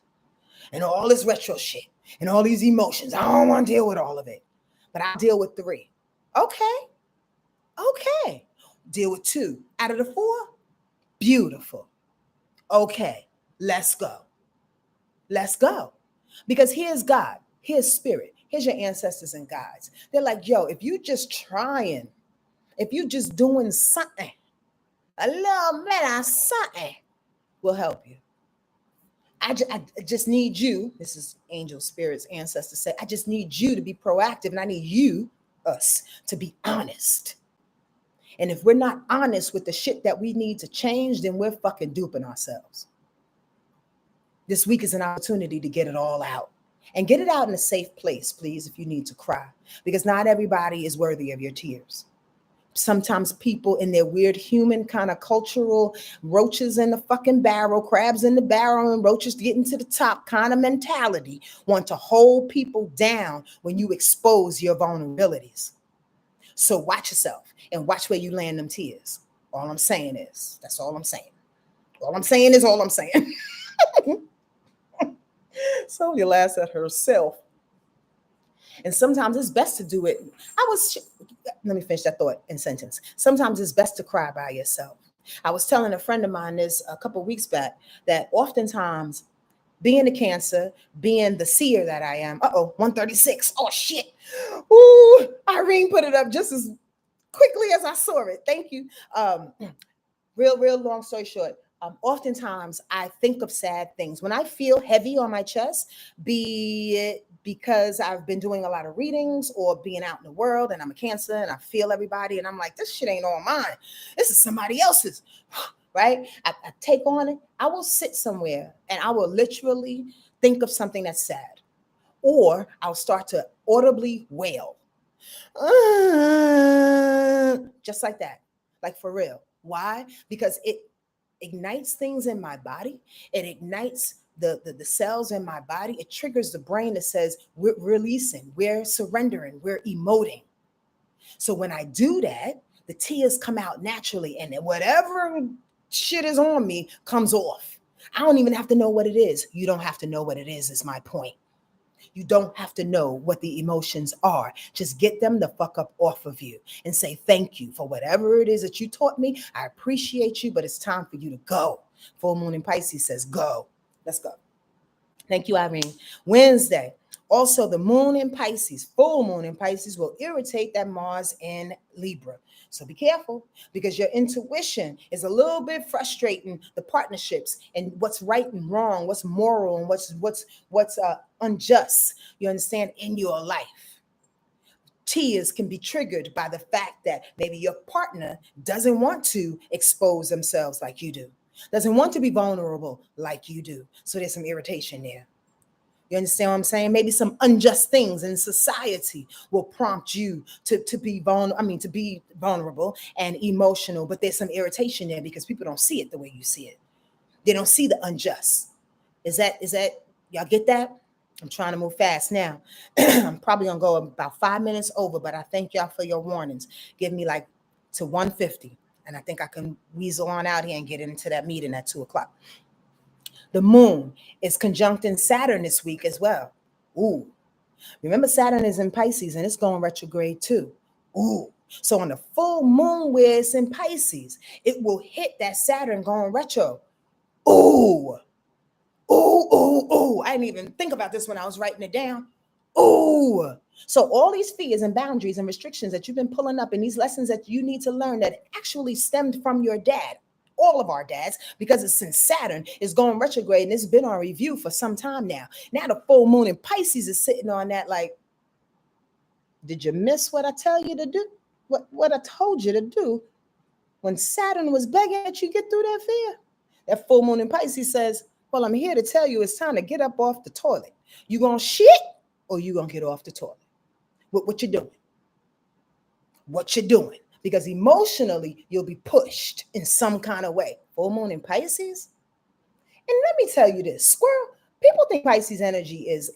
And all this retro shit and all these emotions. I don't want to deal with all of it. But I'll deal with 3. Okay. Deal with 2 out of the 4. Beautiful. Okay. Let's go. Because here's God. Here's spirit. Here's your ancestors and guides. They're like, yo, if you just trying, if you just doing something, a little bit of something will help you. I just need you. This is angel spirits, ancestors say, I just need you to be proactive, and I need us to be honest. And if we're not honest with the shit that we need to change, then we're fucking duping ourselves. This week is an opportunity to get it all out. And get it out in a safe place, please, if you need to cry, because not everybody is worthy of your tears. Sometimes people in their weird human kind of cultural roaches in the fucking barrel, crabs in the barrel and roaches getting to the top kind of mentality want to hold people down when you expose your vulnerabilities. So watch yourself and watch where you land them tears. All I'm saying is, that's all I'm saying. All I'm saying is all I'm saying. Sonja laughs at herself. And sometimes it's best to do it. Let me finish that thought in sentence. Sometimes it's best to cry by yourself. I was telling a friend of mine this a couple of weeks back, that oftentimes being a Cancer, being the seer that I am, 136, oh shit. Ooh, Irene put it up just as quickly as I saw it. Thank you. Real long story short, oftentimes I think of sad things. When I feel heavy on my chest, be it because I've been doing a lot of readings or being out in the world and I'm a Cancer and I feel everybody and I'm like, this shit ain't all mine. This is somebody else's, right? I take on it. I will sit somewhere and I will literally think of something that's sad, or I'll start to audibly wail. Just like that, like for real. Why? Because it ignites things in my body. It ignites the cells in my body. It triggers the brain that says we're releasing, we're surrendering, we're emoting. So when I do that, the tears come out naturally, and whatever shit is on me comes off. I don't even have to know what it is. You don't have to know what it is my point. You don't have to know what the emotions are. Just get them the fuck up off of you and say thank you for whatever it is that you taught me. I appreciate you, but it's time for you to go. Full moon in Pisces says go. Let's go. Thank you, Irene. Wednesday. Also, the moon in Pisces, full moon in Pisces, will irritate that Mars in Libra. So be careful, because your intuition is a little bit frustrating the partnerships and what's right and wrong, what's moral and what's unjust, you understand, in your life. Tears can be triggered by the fact that maybe your partner doesn't want to expose themselves like you do, doesn't want to be vulnerable like you do. So there's some irritation there. You understand what I'm saying? Maybe some unjust things in society will prompt you to be vulnerable and emotional, but there's some irritation there because people don't see it the way you see it. They don't see the unjust. Is that y'all get that? I'm trying to move fast now. I'm probably gonna go about 5 minutes over, but I thank y'all for your warnings. Give me like to 150, and I think I can weasel on out here and get into that meeting at 2:00. The moon is conjuncting Saturn this week as well. Ooh. Remember, Saturn is in Pisces and it's going retrograde too. Ooh. So on the full moon where it's in Pisces, it will hit that Saturn going retro. Ooh. Ooh. I didn't even think about this when I was writing it down. Ooh. So all these fears and boundaries and restrictions that you've been pulling up, and these lessons that you need to learn that actually stemmed from your dad, all of our dads, because it's since Saturn is going retrograde and it's been on review for some time now. Now the full moon in Pisces is sitting on that like, did you miss what I tell you to do? What I told you to do when Saturn was begging that you get through that fear? That full moon in Pisces says, well, I'm here to tell you it's time to get up off the toilet. You gonna shit or you gonna get off the toilet? What you doing? What you doing? Because emotionally, you'll be pushed in some kind of way. Full moon in Pisces. And let me tell you this, squirrel, people think Pisces energy is.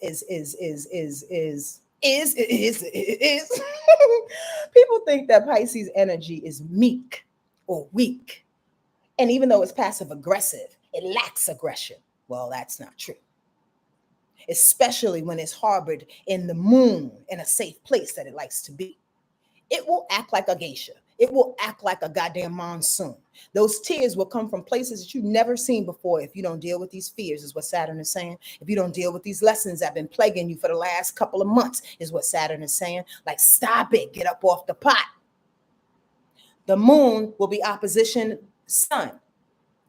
People think that Pisces energy is meek or weak. And even though it's passive aggressive, it lacks aggression. Well, that's not true. Especially when it's harbored in the moon in a safe place that it likes to be. It will act like a geisha. It will act like a goddamn monsoon. Those tears will come from places that you've never seen before if you don't deal with these fears, is what Saturn is saying. If you don't deal with these lessons that have been plaguing you for the last couple of months, is what Saturn is saying. Like, stop it. Get up off the pot. The moon will be opposition sun.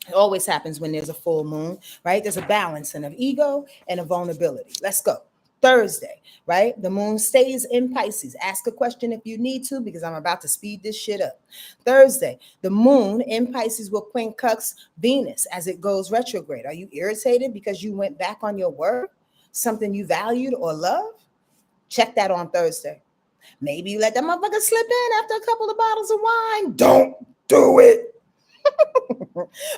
It always happens when there's a full moon, right? There's a balancing of ego and a vulnerability. Let's go. Thursday, right? The moon stays in Pisces. Ask a question if you need to, because I'm about to speed this shit up. Thursday, the moon in Pisces will quincunx Venus as it goes retrograde. Are you irritated because you went back on your word? something you valued or love, check that on Thursday. Maybe you let that motherfucker slip in after a couple of bottles of wine. Don't do it.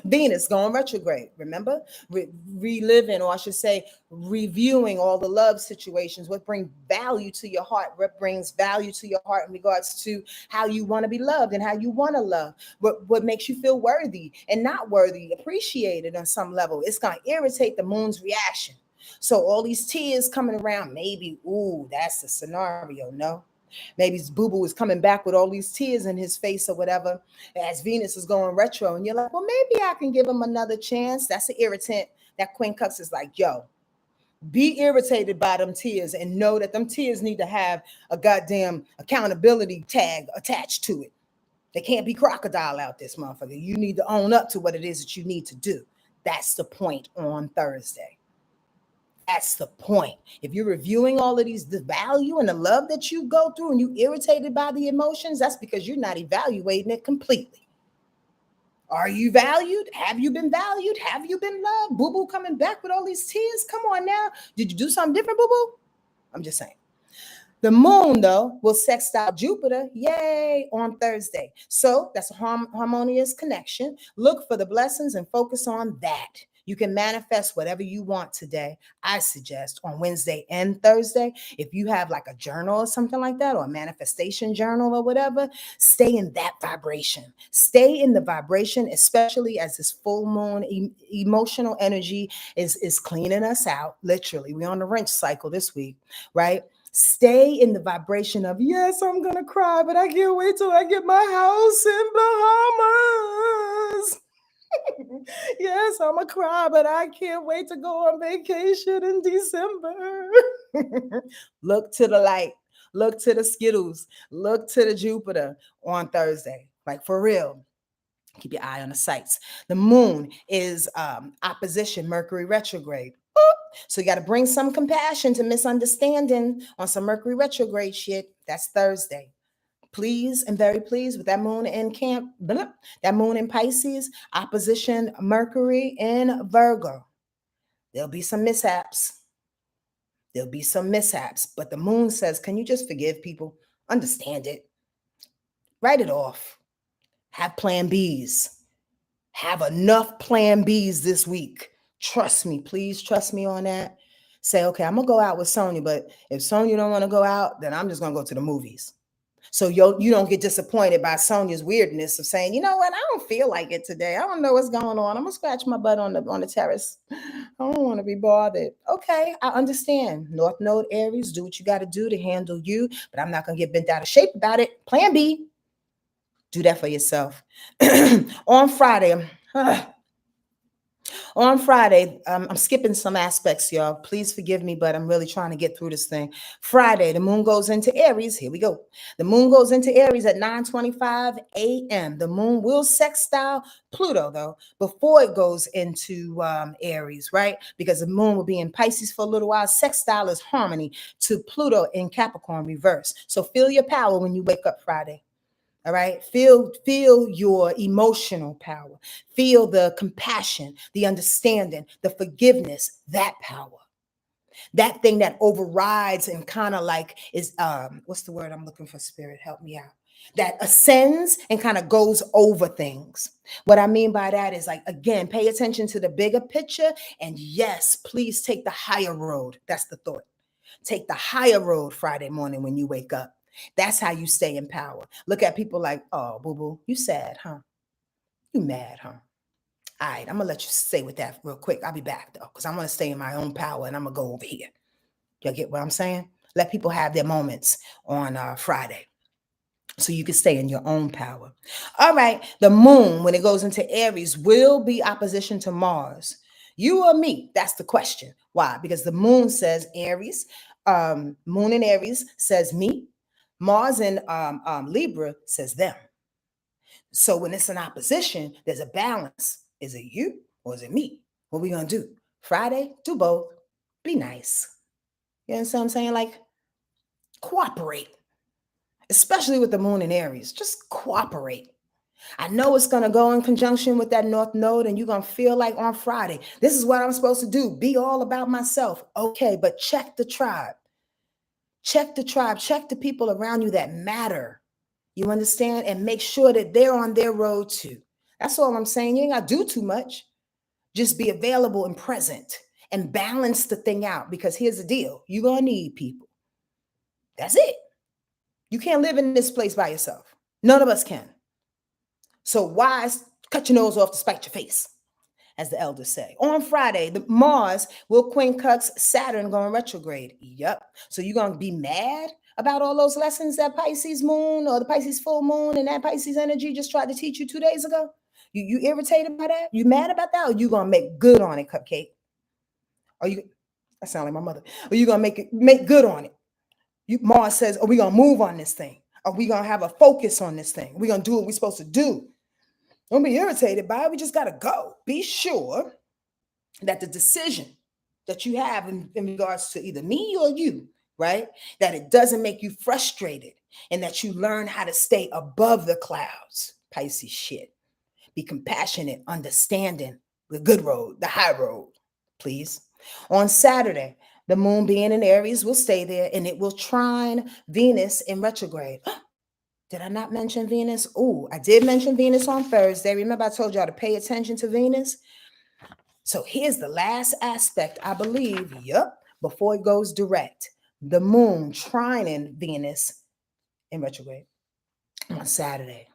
Venus going retrograde, remember? Reliving, or I should say, reviewing all the love situations, what brings value to your heart, what brings value to your heart in regards to how you want to be loved and how you want to love, what makes you feel worthy and not worthy, appreciated on some level. It's going to irritate the moon's reaction. So all these tears coming around, maybe, ooh, that's the scenario, no? Maybe Boo Boo is coming back with all these tears in his face or whatever, as Venus is going retro. And you're like, well, maybe I can give him another chance. That's an irritant. That Queen Cups is like, yo, be irritated by them tears and know that them tears need to have a goddamn accountability tag attached to it. They can't be crocodile out this motherfucker. You need to own up to what it is that you need to do. That's the point on Thursday. That's the point. If you're reviewing all of these, the value and the love that you go through and you irritated by the emotions, that's because you're not evaluating it completely. Are you valued? Have you been valued? Have you been loved? Boo Boo coming back with all these tears. Come on now. Did you do something different, Boo Boo? I'm just saying. The moon, though, will sextile Jupiter, yay, on Thursday. So that's a harmonious connection. Look for the blessings and focus on that. You can manifest whatever you want today. I suggest on Wednesday and Thursday, if you have like a journal or something like that, or a manifestation journal or whatever, stay in that vibration. Stay in the vibration, especially as this full moon emotional energy is cleaning us out. Literally, we're on the wrench cycle this week, right? Stay in the vibration of, yes, I'm going to cry, but I can't wait till I get my house in Bahamas. Yes, I'm going to cry, but I can't wait to go on vacation in December. Look to the light. Look to the Skittles. Look to the Jupiter on Thursday. Like, for real. Keep your eye on the sights. The moon is opposition Mercury retrograde. So you got to bring some compassion to misunderstanding on some Mercury retrograde shit. That's Thursday. Please and very pleased with that moon in that moon in Pisces, opposition Mercury in Virgo. There'll be some mishaps. There'll be some mishaps. But the moon says, can you just forgive people? Understand it. Write it off. Have plan Bs. Have enough plan Bs this week. Trust me, please trust me on that. Say, okay, I'm gonna go out with Sonia, but if Sonia don't want to go out, then I'm just gonna go to the movies. So you don't get disappointed by Sonia's weirdness of saying, you know what, I don't feel like it today. I don't know what's going on. I'm gonna scratch my butt on the terrace. I don't want to be bothered. Okay, I understand. North Node Aries, do what you got to do to handle you, but I'm not gonna get bent out of shape about it. Plan B. Do that for yourself. On Friday, I'm skipping some aspects, y'all. Please forgive me, but I'm really trying to get through this thing. Friday, the moon goes into Aries. Here we go. The moon goes into Aries at 9:25 a.m. The moon will sextile Pluto, though, before it goes into Aries, right? Because the moon will be in Pisces for a little while. Sextile is harmony to Pluto in Capricorn reverse. So feel your power when you wake up Friday. All right. Feel your emotional power. Feel the compassion, the understanding, the forgiveness, that power. That thing that overrides and kind of like is what's the word I'm looking for, spirit? Help me out. That ascends and kind of goes over things. What I mean by that is, like, again, pay attention to the bigger picture. And yes, please take the higher road. That's the thought. Take the higher road Friday morning when you wake up. That's how you stay in power. Look at people like, oh, Boo Boo, you sad, huh? You mad, huh? All right, I'm going to let you stay with that real quick. I'll be back, though, because I'm going to stay in my own power and I'm going to go over here. Y'all get what I'm saying? Let people have their moments on Friday so you can stay in your own power. All right, the moon, when it goes into Aries, will be opposition to Mars. You or me? That's the question. Why? Because the moon says Aries. Moon in Aries says me. Mars in Libra says them. So when it's an opposition, there's a balance. Is it you or is it me? What are we going to do? Friday, do both. Be nice. You understand what I'm saying? Like, cooperate. Especially with the moon in Aries. Just cooperate. I know it's going to go in conjunction with that North Node, and you're going to feel like on Friday, this is what I'm supposed to do. Be all about myself. Okay, but check the tribe. Check the tribe. Check the people around you that matter. You understand? And make sure that they're on their road too. That's all I'm saying. You ain't got to do too much. Just be available and present and balance the thing out, because here's the deal. You're going to need people. That's it. You can't live in this place by yourself. None of us can. So why cut your nose off to spite your face, as the elders say. On Friday, the Mars will quincunx Saturn going retrograde. Yep. So you're going to be mad about all those lessons that Pisces moon or the Pisces full moon and that Pisces energy just tried to teach you 2 days ago? You irritated by that? You mad about that? Or you going to make good on it, Cupcake? Or you, I sound like my mother. Or you going to make good on it? Mars says, are we going to move on this thing? Are we going to have a focus on this thing? We're going to do what we're supposed to do. Don't be irritated by it. We just got to go. Be sure that the decision that you have in regards to either me or you, right, that it doesn't make you frustrated, and that you learn how to stay above the clouds. Pisces shit. Be compassionate, understanding the good road, the high road, please. On Saturday, the moon being in Aries will stay there, and it will trine Venus in retrograde. Did I not mention Venus? Oh, I did mention Venus on Thursday. Remember I told y'all to pay attention to Venus? So here's the last aspect, I believe, before it goes direct. The moon trining Venus in retrograde on Saturday.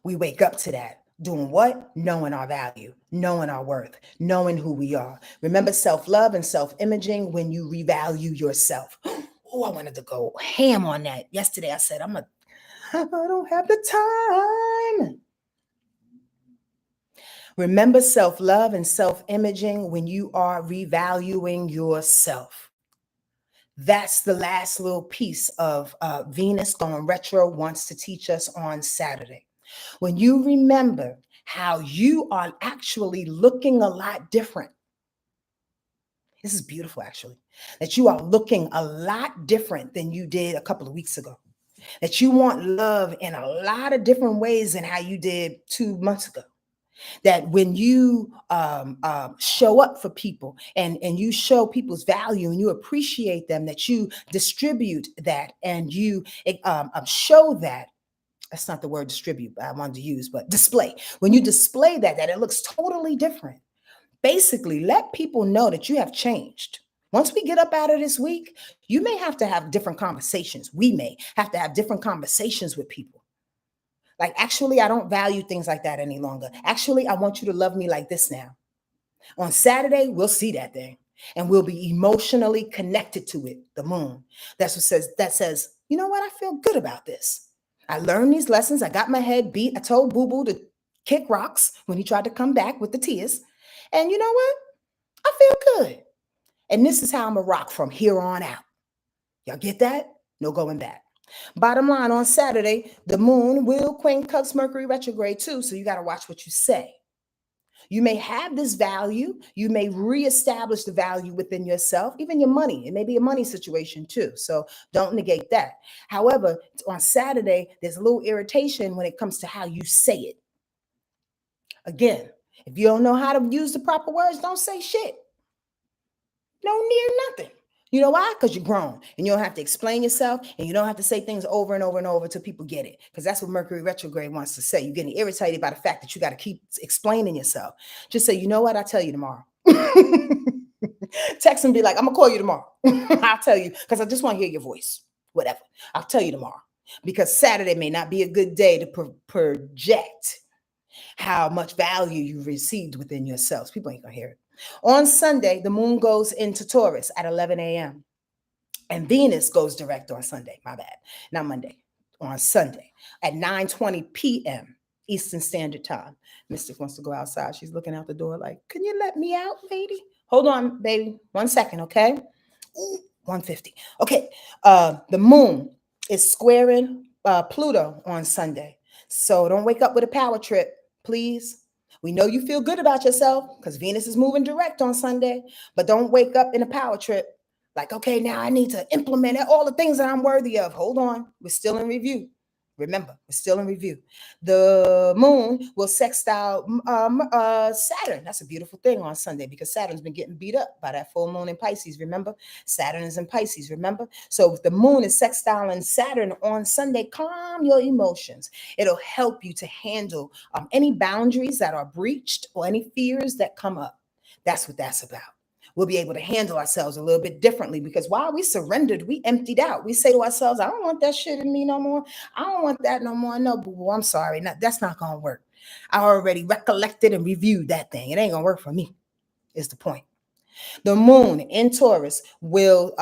We wake up to that. Doing what? Knowing our value, knowing our worth, knowing who we are. Remember self-love and self-imaging when you revalue yourself. Oh, I wanted to go ham on that. Yesterday I said, I don't have the time. Remember self-love and self-imaging when you are revaluing yourself. That's the last little piece of Venus going retro wants to teach us on Saturday. When you remember how you are actually looking a lot different. This is beautiful, actually, that you are looking a lot different than you did a couple of weeks ago. That you want love in a lot of different ways than how you did 2 months ago. That when you show up for people and you show people's value and you appreciate them, that you distribute that and you show that. That's not the word distribute I wanted to use, but display. When you display that it looks totally different. Basically, let people know that you have changed. Once we get up out of this week, you may have to have different conversations. We may have to have different conversations with people. Like, actually, I don't value things like that any longer. Actually, I want you to love me like this now. On Saturday, we'll see that thing and we'll be emotionally connected to it, the moon. That says, you know what? I feel good about this. I learned these lessons. I got my head beat. I told Boo Boo to kick rocks when he tried to come back with the tears. And you know what? I feel good. And this is how I'm going to rock from here on out. Y'all get that? No going back. Bottom line, on Saturday, the moon will quincunx Mercury retrograde too. So you got to watch what you say. You may have this value. You may reestablish the value within yourself, even your money. It may be a money situation too. So don't negate that. However, on Saturday, there's a little irritation when it comes to how you say it. Again, if you don't know how to use the proper words, don't say shit. No near nothing. You know why? Because you're grown and you don't have to explain yourself and you don't have to say things over and over and over till people get it. Because that's what Mercury retrograde wants to say. You're getting irritated by the fact that you got to keep explaining yourself. Just say, you know what? I'll tell you tomorrow. Text and be like, I'm going to call you tomorrow. I'll tell you because I just want to hear your voice. Whatever. I'll tell you tomorrow. Because Saturday may not be a good day to project how much value you received within yourselves. People ain't going to hear it. On Sunday, the moon goes into Taurus at 11 a.m. And Venus goes direct on Sunday. My bad. Not Monday. On Sunday at 9:20 p.m. Eastern Standard Time. Mystic wants to go outside. She's looking out the door like, can you let me out, lady? Hold on, baby. 1 second, okay? Ooh, 150. Okay. The moon is squaring Pluto on Sunday. So don't wake up with a power trip, please. We know you feel good about yourself because Venus is moving direct on Sunday, but don't wake up in a power trip like, okay, now I need to implement all the things that I'm worthy of. Hold on. We're still in review. Remember, we're still in review. The moon will sextile Saturn. That's a beautiful thing on Sunday because Saturn's been getting beat up by that full moon in Pisces. Remember, Saturn is in Pisces. Remember, so if the moon is sextiling Saturn on Sunday, calm your emotions. It'll help you to handle any boundaries that are breached or any fears that come up. That's what that's about. We'll be able to handle ourselves a little bit differently because while we surrendered, we emptied out. We say to ourselves, I don't want that shit in me no more. I don't want that no more. No, boo-boo, I'm sorry. No, that's not going to work. I already recollected and reviewed that thing. It ain't going to work for me, is the point. The moon in Taurus will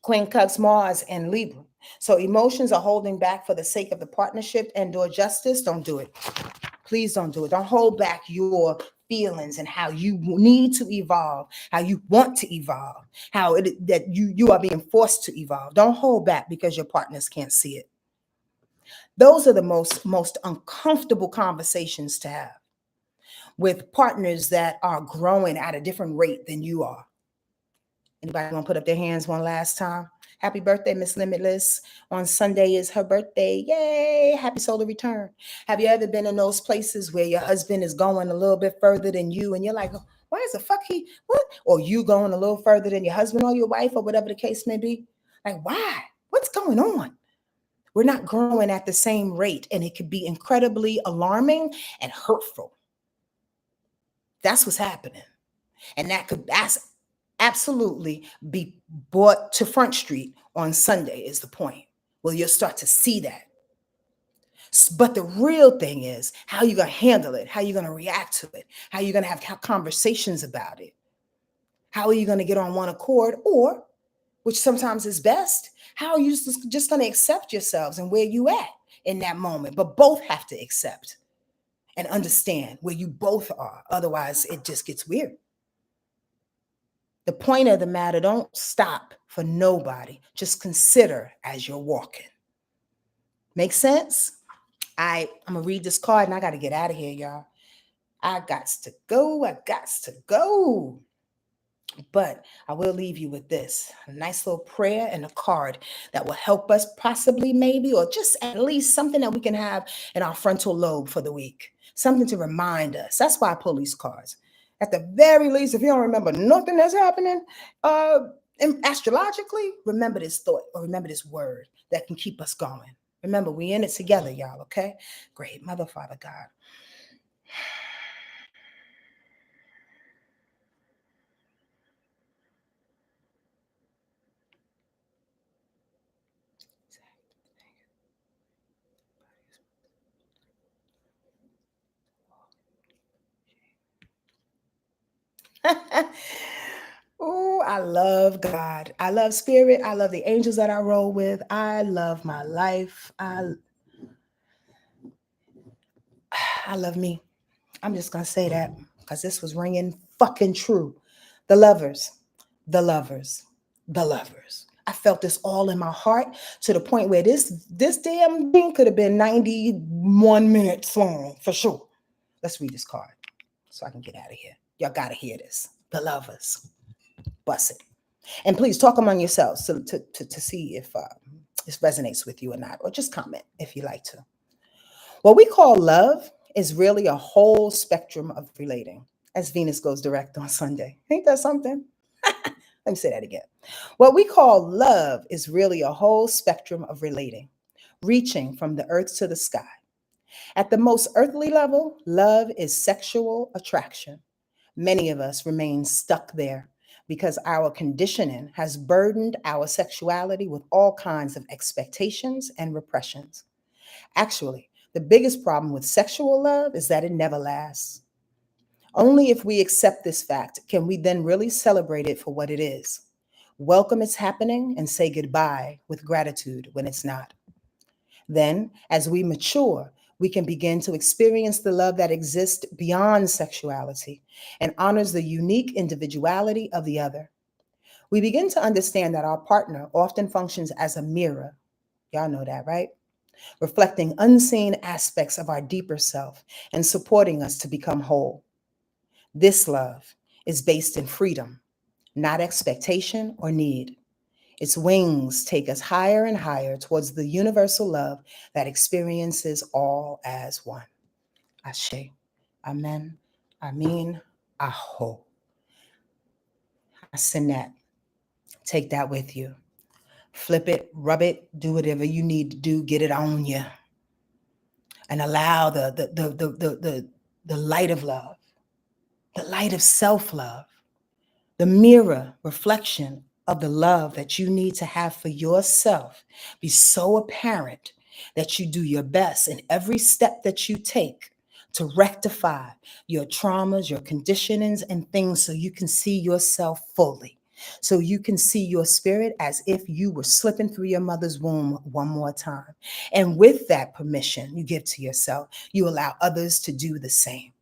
quincunx Mars and Libra. So emotions are holding back for the sake of the partnership and or justice. Don't do it. Please don't do it. Don't hold back your feelings and how you need to evolve, how you want to evolve, that you are being forced to evolve. Don't hold back because your partners can't see it. Those are the most uncomfortable conversations to have with partners that are growing at a different rate than you are. Anybody want to put up their hands one last time? Happy birthday, Miss Limitless. On Sunday is her birthday. Yay. Happy solar return. Have you ever been in those places where your husband is going a little bit further than you and you're like, why is the fuck what? Or you going a little further than your husband or your wife or whatever the case may be? Like, why? What's going on? We're not growing at the same rate and it could be incredibly alarming and hurtful. That's what's happening. And that's absolutely be brought to Front Street on Sunday is the point. Well, you'll start to see that. But the real thing is how you're going to handle it, how you're going to react to it, how you're going to have conversations about it. How are you going to get on one accord? Or, which sometimes is best, how are you just going to accept yourselves and where you at in that moment? But both have to accept and understand where you both are. Otherwise, it just gets weird. The point of the matter, don't stop for nobody. Just consider as you're walking. Make sense? I'm going to read this card and I got to get out of here, y'all. I got to go. But I will leave you with this, a nice little prayer and a card that will help us possibly, maybe, or just at least something that we can have in our frontal lobe for the week. Something to remind us. That's why I pull these cards. At the very least, if you don't remember nothing that's happening astrologically, remember this thought or remember this word that can keep us going. Remember, we in it together, y'all, okay? Great. Mother, Father, God. Oh, I love God. I love spirit. I love the angels that I roll with. I love my life. I love me. I'm just going to say that because this was ringing fucking true. The lovers, the lovers, the lovers. I felt this all in my heart to the point where this damn thing could have been 91 minutes long for sure. Let's read this card so I can get out of here. Y'all got to hear this. The lovers. Bust it. And please talk among yourselves to see if this resonates with you or not, or just comment if you like to. What we call love is really a whole spectrum of relating, as Venus goes direct on Sunday. Ain't that something? Let me say that again. What we call love is really a whole spectrum of relating, reaching from the earth to the sky. At the most earthly level, love is sexual attraction. Many of us remain stuck there because our conditioning has burdened our sexuality with all kinds of expectations and repressions. Actually, the biggest problem with sexual love is that it never lasts. Only if we accept this fact can we then really celebrate it for what it is. Welcome its happening and say goodbye with gratitude when it's not. Then, as we mature, we can begin to experience the love that exists beyond sexuality and honors the unique individuality of the other. We begin to understand that our partner often functions as a mirror. Y'all know that, right? Reflecting unseen aspects of our deeper self and supporting us to become whole. This love is based in freedom, not expectation or need. Its wings take us higher and higher towards the universal love that experiences all as one. Ashe. Amen. Amin. Aho. I send that. Take that with you. Flip it, rub it, do whatever you need to do, get it on you. And allow the light of love, the light of self-love, the mirror reflection of the love that you need to have for yourself be so apparent that you do your best in every step that you take to rectify your traumas, your conditionings, and things so you can see yourself fully. So you can see your spirit as if you were slipping through your mother's womb one more time. And with that permission you give to yourself, you allow others to do the same.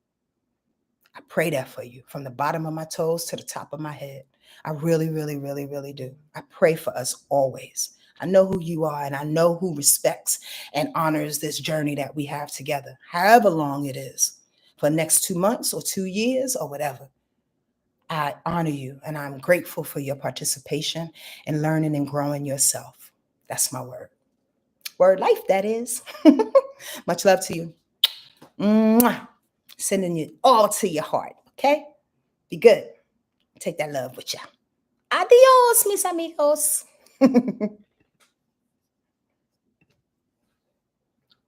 I pray that for you from the bottom of my toes to the top of my head. I really, really, really, really do. I pray for us always. I know who you are, and I know who respects and honors this journey that we have together, however long it is, for the next 2 months or 2 years or whatever. I honor you, and I'm grateful for your participation in learning and growing yourself. That's my word. Word life, that is. Much love to you. Mwah. Sending it all to your heart, okay? Be good. Take that love with you. Adios, mis amigos.